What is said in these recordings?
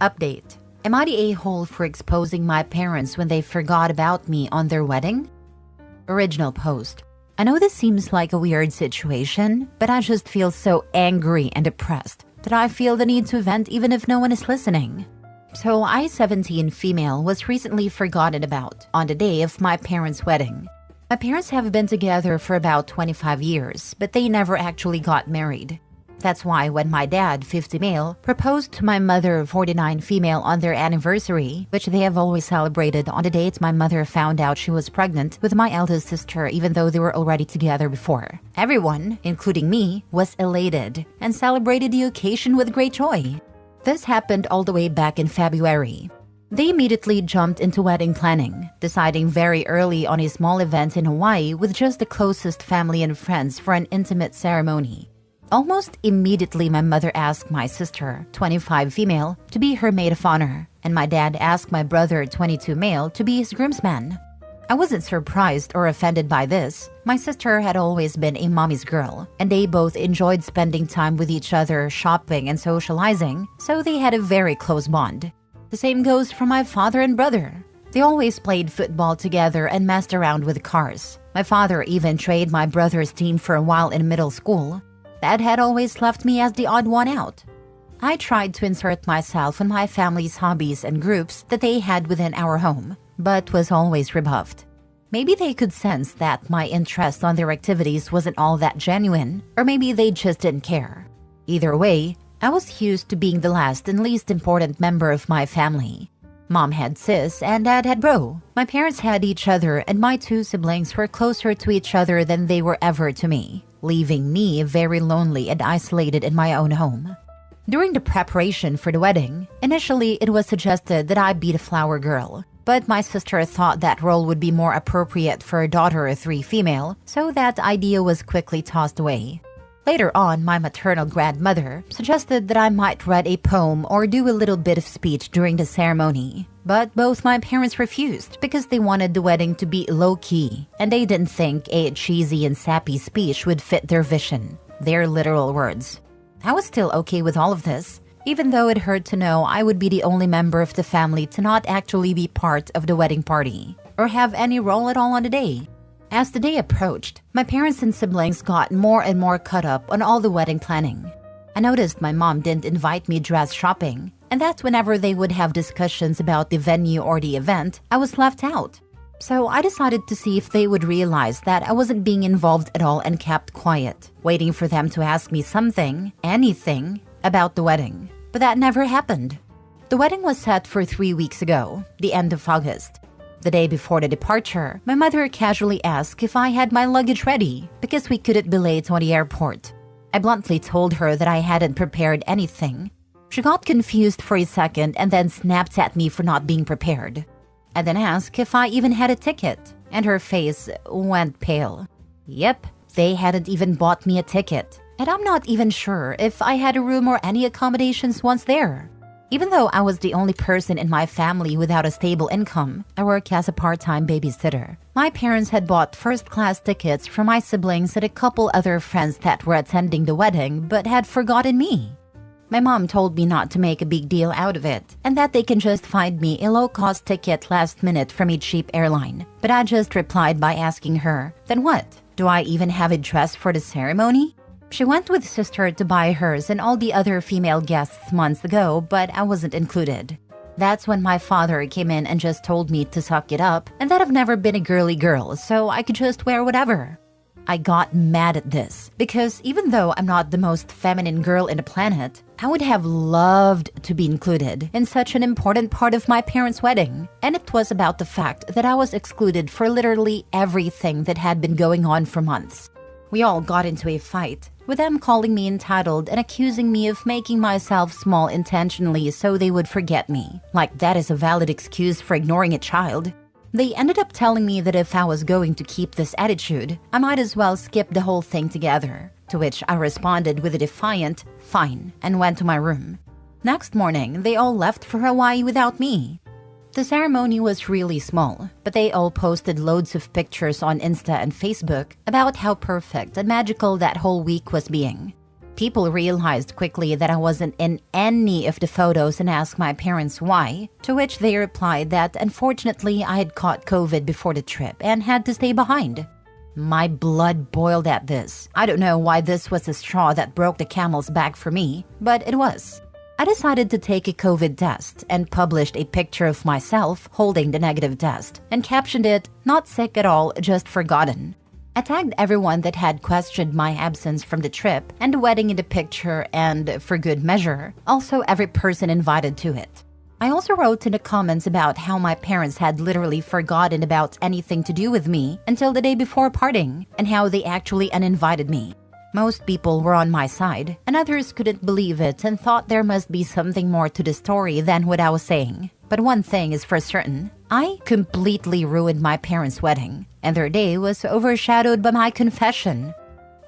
Update. Am I the a-hole for exposing my parents when they forgot about me on their wedding? Original post. I know this seems like a weird situation, but I just feel so angry and depressed that I feel the need to vent even if no one is listening. So I, 17 female, was recently forgotten about on the day of my parents' wedding. My parents have been together for about 25 years, but they never actually got married. That's why when my dad, 50 male, proposed to my mother, 49 female, on their anniversary, which they have always celebrated on the date my mother found out she was pregnant with my eldest sister even though they were already together before, everyone, including me, was elated and celebrated the occasion with great joy. This happened all the way back in February. They immediately jumped into wedding planning, deciding very early on a small event in Hawaii with just the closest family and friends for an intimate ceremony. Almost immediately, my mother asked my sister, 25 female, to be her maid of honor, and my dad asked my brother, 22 male, to be his groomsman. I wasn't surprised or offended by this. My sister had always been a mommy's girl, and they both enjoyed spending time with each other, shopping and socializing, so they had a very close bond. The same goes for my father and brother. They always played football together and messed around with cars. My father even trained my brother's team for a while in middle school. Dad had always left me as the odd one out. I tried to insert myself in my family's hobbies and groups that they had within our home, but was always rebuffed. Maybe they could sense that my interest on their activities wasn't all that genuine, or maybe they just didn't care. Either way, I was used to being the last and least important member of my family. Mom had sis and dad had bro. My parents had each other and my two siblings were closer to each other than they were ever to me, leaving me very lonely and isolated in my own home. During the preparation for the wedding, initially it was suggested that I be the flower girl, but my sister thought that role would be more appropriate for a daughter of 3 female, so that idea was quickly tossed away. Later on, my maternal grandmother suggested that I might read a poem or do a little bit of speech during the ceremony. But both my parents refused because they wanted the wedding to be low-key, and they didn't think a cheesy and sappy speech would fit their vision. Their literal words. I was still okay with all of this, even though it hurt to know I would be the only member of the family to not actually be part of the wedding party, or have any role at all on the day. As the day approached, my parents and siblings got more and more caught up on all the wedding planning. I noticed my mom didn't invite me dress shopping, and that whenever they would have discussions about the venue or the event, I was left out. So I decided to see if they would realize that I wasn't being involved at all and kept quiet, waiting for them to ask me something, anything, about the wedding. But that never happened. The wedding was set for 3 weeks ago, the end of August. The day before the departure, my mother casually asked if I had my luggage ready because we couldn't be late on the airport. I bluntly told her that I hadn't prepared anything. She got confused for a second and then snapped at me for not being prepared. I then asked if I even had a ticket, and her face went pale. Yep, they hadn't even bought me a ticket, and I'm not even sure if I had a room or any accommodations once there. Even though I was the only person in my family without a stable income, I work as a part-time babysitter. My parents had bought first-class tickets for my siblings and a couple other friends that were attending the wedding but had forgotten me. My mom told me not to make a big deal out of it, and that they can just find me a low-cost ticket last minute from a cheap airline. But I just replied by asking her, then what? Do I even have a dress for the ceremony? She went with sister to buy hers and all the other female guests months ago, but I wasn't included. That's when my father came in and just told me to suck it up and that I've never been a girly girl, so I could just wear whatever. I got mad at this because even though I'm not the most feminine girl in the planet, I would have loved to be included in such an important part of my parents' wedding. And it was about the fact that I was excluded for literally everything that had been going on for months. We all got into a fight, with them calling me entitled and accusing me of making myself small intentionally so they would forget me. Like that is a valid excuse for ignoring a child. They ended up telling me that if I was going to keep this attitude, I might as well skip the whole thing together. To which I responded with a defiant, fine, and went to my room. Next morning, they all left for Hawaii without me. The ceremony was really small, but they all posted loads of pictures on Insta and Facebook about how perfect and magical that whole week was being. People realized quickly that I wasn't in any of the photos and asked my parents why, to which they replied that unfortunately I had caught COVID before the trip and had to stay behind. My blood boiled at this. I don't know why this was the straw that broke the camel's back for me, but it was. I decided to take a COVID test and published a picture of myself holding the negative test and captioned it, "Not sick at all, just forgotten." I tagged everyone that had questioned my absence from the trip and the wedding in the picture and, for good measure, also every person invited to it. I also wrote in the comments about how my parents had literally forgotten about anything to do with me until the day before parting and how they actually uninvited me. Most people were on my side, and others couldn't believe it and thought there must be something more to the story than what I was saying. But one thing is for certain, I completely ruined my parents' wedding, and their day was overshadowed by my confession.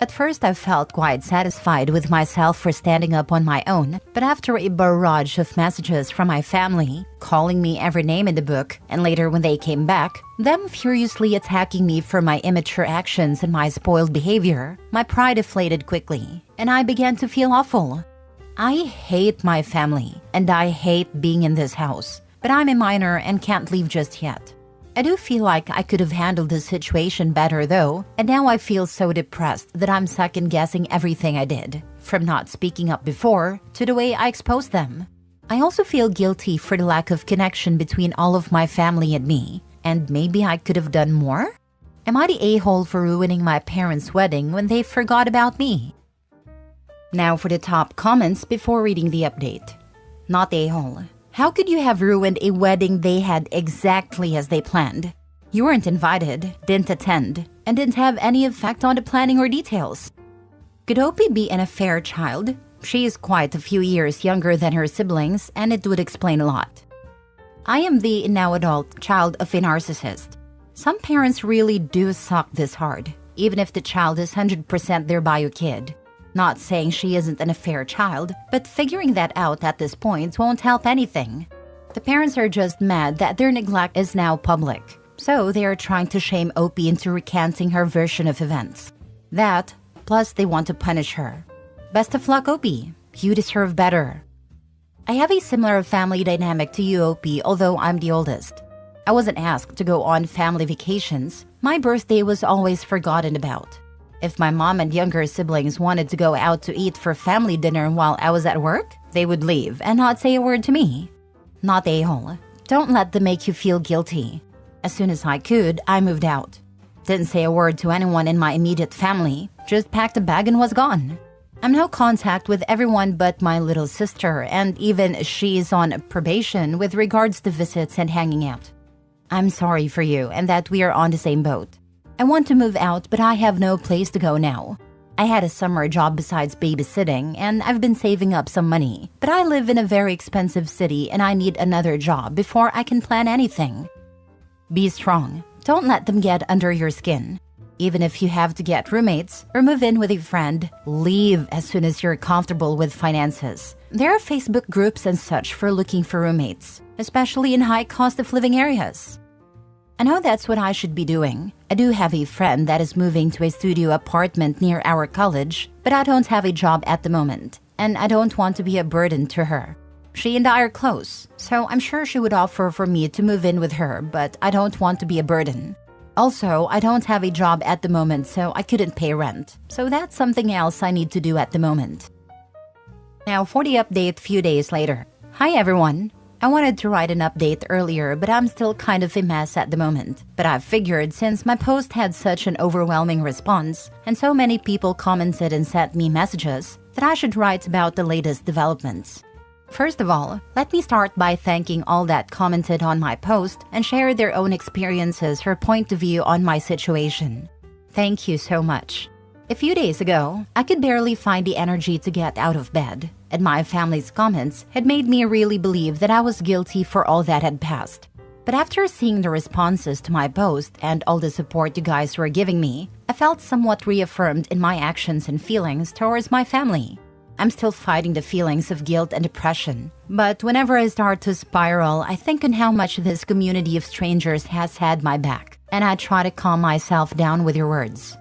At first, I felt quite satisfied with myself for standing up on my own, but after a barrage of messages from my family, calling me every name in the book, and later when they came back, them furiously attacking me for my immature actions and my spoiled behavior, my pride deflated quickly, and I began to feel awful. I hate my family, and I hate being in this house, but I'm a minor and can't leave just yet. I do feel like I could have handled the situation better though, and now I feel so depressed that I'm second-guessing everything I did, from not speaking up before to the way I exposed them. I also feel guilty for the lack of connection between all of my family and me, and maybe I could have done more? Am I the a-hole for ruining my parents' wedding when they forgot about me? Now for the top comments before reading the update. Not a-hole. How could you have ruined a wedding they had exactly as they planned? You weren't invited, didn't attend, and didn't have any effect on the planning or details. Could Opie be an affair child? She is quite a few years younger than her siblings, and it would explain a lot. I am the now adult child of a narcissist. Some parents really do suck this hard, even if the child is 100% their bio kid. Not saying she isn't an affair child, but figuring that out at this point won't help anything. The parents are just mad that their neglect is now public, so they are trying to shame Opie into recanting her version of events. That, plus they want to punish her. Best of luck, Opie. You deserve better. I have a similar family dynamic to you, Opie, although I'm the oldest. I wasn't asked to go on family vacations. My birthday was always forgotten about. If my mom and younger siblings wanted to go out to eat for family dinner while I was at work, they would leave and not say a word to me. Not a-hole. Don't let them make you feel guilty. As soon as I could, I moved out. Didn't say a word to anyone in my immediate family, just packed a bag and was gone. I'm no contact with everyone but my little sister, and even she's on probation with regards to visits and hanging out. I'm sorry for you and that we are on the same boat. I want to move out, but I have no place to go now. I had a summer job besides babysitting, and I've been saving up some money. But I live in a very expensive city, and I need another job before I can plan anything. Be strong. Don't let them get under your skin. Even if you have to get roommates or move in with a friend, leave as soon as you're comfortable with finances. There are Facebook groups and such for looking for roommates, especially in high cost of living areas. I know that's what I should be doing. I do have a friend that is moving to a studio apartment near our college, but I don't have a job at the moment, and I don't want to be a burden to her. She and I are close, so I'm sure she would offer for me to move in with her, but I don't want to be a burden. Also, I don't have a job at the moment, so I couldn't pay rent, so that's something else I need to do at the moment. Now for the update few days later. Hi everyone! I wanted to write an update earlier, but I'm still kind of a mess at the moment. But I figured since my post had such an overwhelming response, and so many people commented and sent me messages, that I should write about the latest developments. First of all, let me start by thanking all that commented on my post and shared their own experiences or point of view on my situation. Thank you so much. A few days ago, I could barely find the energy to get out of bed, and my family's comments had made me really believe that I was guilty for all that had passed. But after seeing the responses to my post and all the support you guys were giving me, I felt somewhat reaffirmed in my actions and feelings towards my family. I'm still fighting the feelings of guilt and depression, but whenever I start to spiral, I think on how much this community of strangers has had my back, and I try to calm myself down with your words.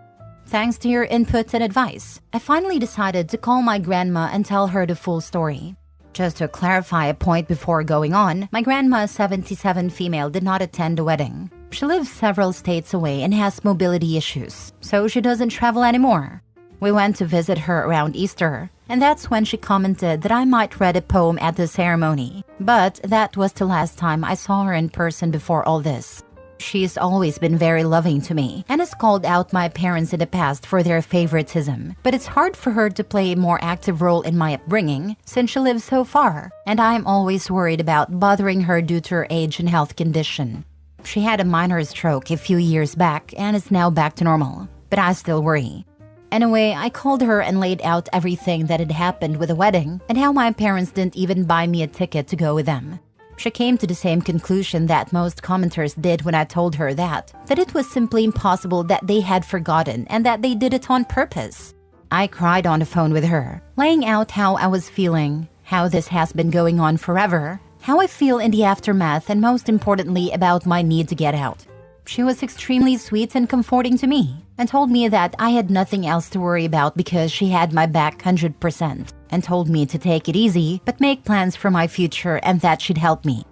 Thanks to your input and advice, I finally decided to call my grandma and tell her the full story. Just to clarify a point before going on, my grandma, a 77 female, did not attend the wedding. She lives several states away and has mobility issues, so she doesn't travel anymore. We went to visit her around Easter, and that's when she commented that I might read a poem at the ceremony. But that was the last time I saw her in person before all this. She's always been very loving to me and has called out my parents in the past for their favoritism. But it's hard for her to play a more active role in my upbringing since she lives so far, and I'm always worried about bothering her due to her age and health condition. She had a minor stroke a few years back and is now back to normal, but I still worry. Anyway, I called her and laid out everything that had happened with the wedding and how my parents didn't even buy me a ticket to go with them. She came to the same conclusion that most commenters did when I told her that it was simply impossible that they had forgotten and that they did it on purpose. I cried on the phone with her, laying out how I was feeling, how this has been going on forever, how I feel in the aftermath, and most importantly about my need to get out. She was extremely sweet and comforting to me and told me that I had nothing else to worry about because she had my back 100%, and told me to take it easy but make plans for my future and that she'd help me.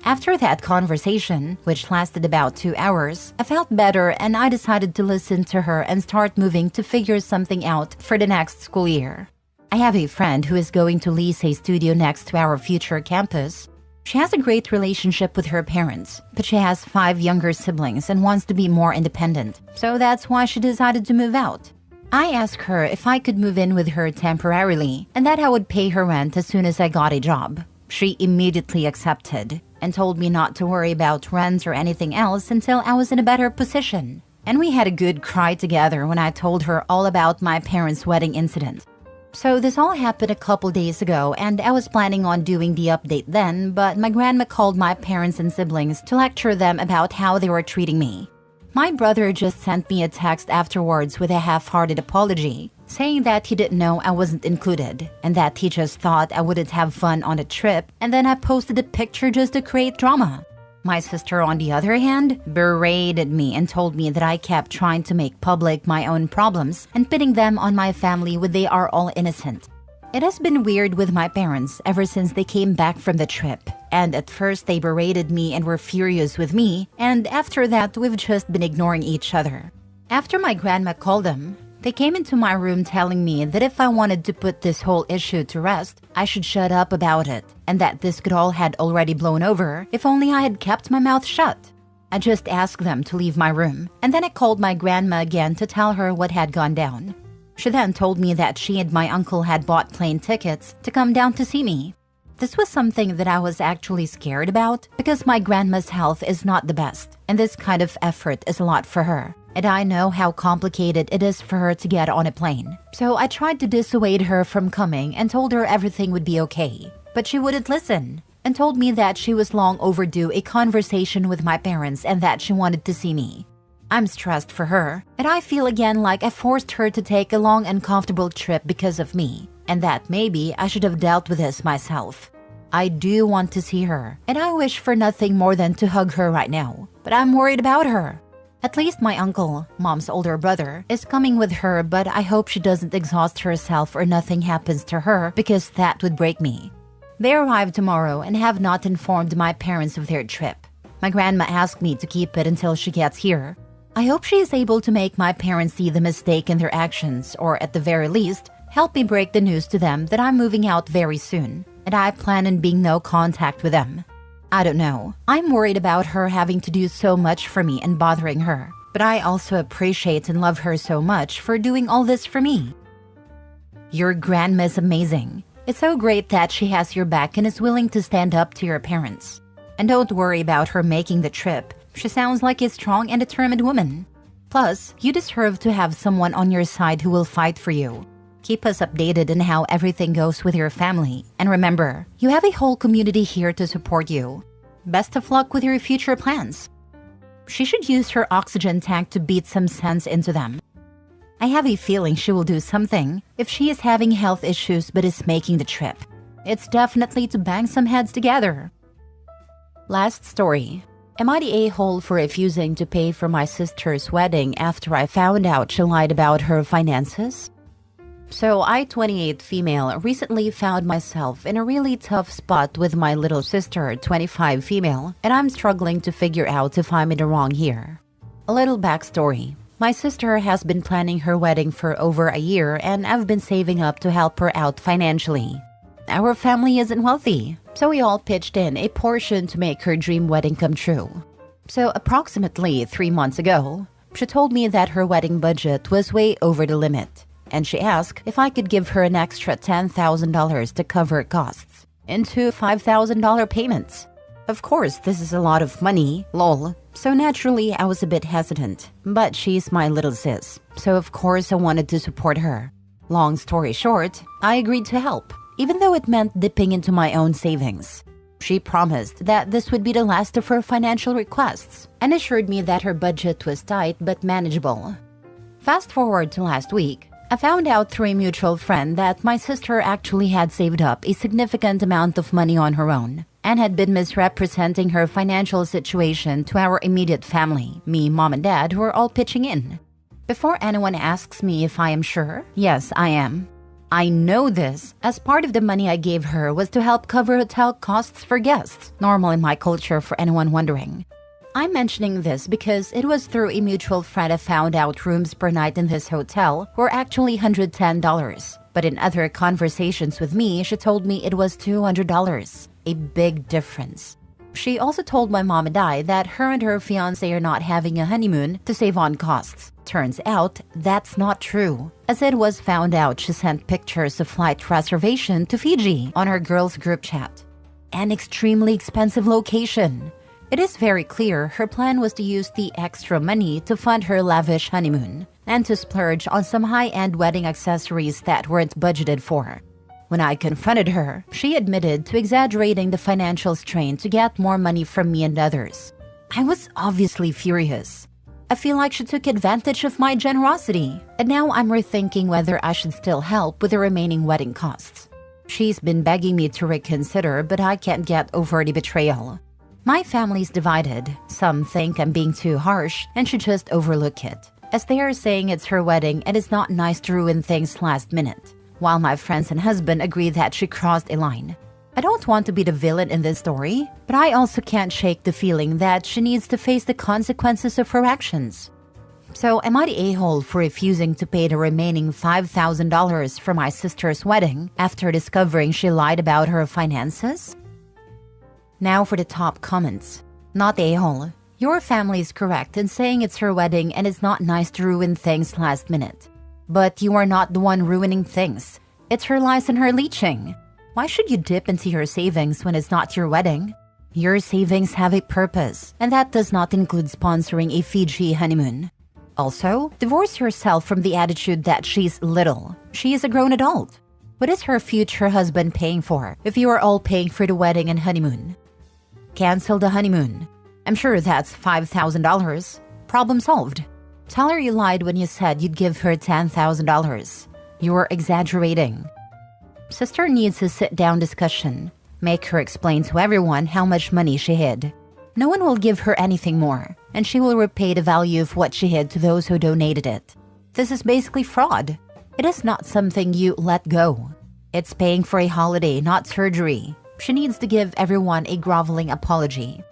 After that conversation, which lasted about 2 hours, I felt better and I decided to listen to her and start moving to figure something out for the next school year. I have a friend who is going to lease a studio next to our future campus. She has a great relationship with her parents, but she has 5 younger siblings and wants to be more independent, so that's why she decided to move out. I asked her if I could move in with her temporarily and that I would pay her rent as soon as I got a job. She immediately accepted and told me not to worry about rent or anything else until I was in a better position. And we had a good cry together when I told her all about my parents' wedding incident. So this all happened a couple days ago and I was planning on doing the update then, but my grandma called my parents and siblings to lecture them about how they were treating me. My brother just sent me a text afterwards with a half-hearted apology, saying that he didn't know I wasn't included and that he just thought I wouldn't have fun on the trip, and then I posted a picture just to create drama. My sister, on the other hand, berated me and told me that I kept trying to make public my own problems and pitting them on my family when they are all innocent. It has been weird with my parents ever since they came back from the trip, and at first they berated me and were furious with me, and after that we've just been ignoring each other. After my grandma called them, they came into my room telling me that if I wanted to put this whole issue to rest, I should shut up about it, and that this could all had already blown over if only I had kept my mouth shut. I just asked them to leave my room, and then I called my grandma again to tell her what had gone down. She then told me that she and my uncle had bought plane tickets to come down to see me. This was something that I was actually scared about because my grandma's health is not the best, and this kind of effort is a lot for her. And I know how complicated it is for her to get on a plane. So I tried to dissuade her from coming and told her everything would be okay. But she wouldn't listen and told me that she was long overdue a conversation with my parents and that she wanted to see me. I'm stressed for her, and I feel again like I forced her to take a long uncomfortable trip because of me, and that maybe I should have dealt with this myself. I do want to see her, and I wish for nothing more than to hug her right now, but I'm worried about her. At least my uncle, mom's older brother, is coming with her, but I hope she doesn't exhaust herself or nothing happens to her because that would break me. They arrive tomorrow and have not informed my parents of their trip. My grandma asked me to keep it until she gets here. I hope she is able to make my parents see the mistake in their actions, or at the very least, help me break the news to them that I'm moving out very soon, and I plan on being no contact with them. I don't know. I'm worried about her having to do so much for me and bothering her, but I also appreciate and love her so much for doing all this for me. Your grandma is amazing. It's so great that she has your back and is willing to stand up to your parents. And don't worry about her making the trip. She sounds like a strong and determined woman. Plus, you deserve to have someone on your side who will fight for you. Keep us updated on how everything goes with your family. And remember, you have a whole community here to support you. Best of luck with your future plans. She should use her oxygen tank to beat some sense into them. I have a feeling she will do something if she is having health issues but is making the trip. It's definitely to bang some heads together. Last story. Am I the a-hole for refusing to pay for my sister's wedding after I found out she lied about her finances? So I, 28 female, recently found myself in a really tough spot with my little sister, 25 female, and I'm struggling to figure out if I'm in the wrong here. A little backstory. My sister has been planning her wedding for over a year, and I've been saving up to help her out financially. Our family isn't wealthy, so we all pitched in a portion to make her dream wedding come true. So approximately 3 months ago, she told me that her wedding budget was way over the limit, and she asked if I could give her an extra $10,000 to cover costs into $5,000 payments. Of course, this is a lot of money, lol, so naturally I was a bit hesitant, but she's my little sis, so of course I wanted to support her. Long story short, I agreed to help, even though it meant dipping into my own savings. She promised that this would be the last of her financial requests and assured me that her budget was tight but manageable. Fast forward to last week, I found out through a mutual friend that my sister actually had saved up a significant amount of money on her own and had been misrepresenting her financial situation to our immediate family, me, mom, and dad, who are all pitching in. Before anyone asks me if I am sure, yes, I am. I know this, as part of the money I gave her was to help cover hotel costs for guests, normal in my culture for anyone wondering. I'm mentioning this because it was through a mutual friend I found out rooms per night in this hotel were actually $110, but in other conversations with me, she told me it was $200, a big difference. She also told my mom and I that her and her fiancé are not having a honeymoon to save on costs. Turns out, that's not true, as it was found out she sent pictures of flight reservation to Fiji on her girls' group chat. An extremely expensive location. It is very clear her plan was to use the extra money to fund her lavish honeymoon and to splurge on some high-end wedding accessories that weren't budgeted for. When I confronted her, she admitted to exaggerating the financial strain to get more money from me and others. I was obviously furious. I feel like she took advantage of my generosity, and now I'm rethinking whether I should still help with the remaining wedding costs. She's been begging me to reconsider, but I can't get over the betrayal. My family's divided. Some think I'm being too harsh and should just overlook it, as they are saying it's her wedding and it's not nice to ruin things last minute, while my friends and husband agree that she crossed a line. I don't want to be the villain in this story, but I also can't shake the feeling that she needs to face the consequences of her actions. So am I the a-hole for refusing to pay the remaining $5,000 for my sister's wedding after discovering she lied about her finances? Now for the top comments. Not the a-hole. Your family is correct in saying it's her wedding and it's not nice to ruin things last minute. But you are not the one ruining things. It's her lies and her leeching. Why should you dip into your savings when it's not your wedding? Your savings have a purpose, and that does not include sponsoring a Fiji honeymoon. Also, divorce yourself from the attitude that she's little. She is a grown adult. What is her future husband paying for if you are all paying for the wedding and honeymoon? Cancel the honeymoon. I'm sure that's $5,000. Problem solved. Tell her you lied when you said you'd give her $10,000. You're exaggerating. Sister needs a sit-down discussion. Make her explain to everyone how much money she hid. No one will give her anything more, and she will repay the value of what she hid to those who donated it. This is basically fraud. It is not something you let go. It's paying for a holiday, not surgery. She needs to give everyone a groveling apology.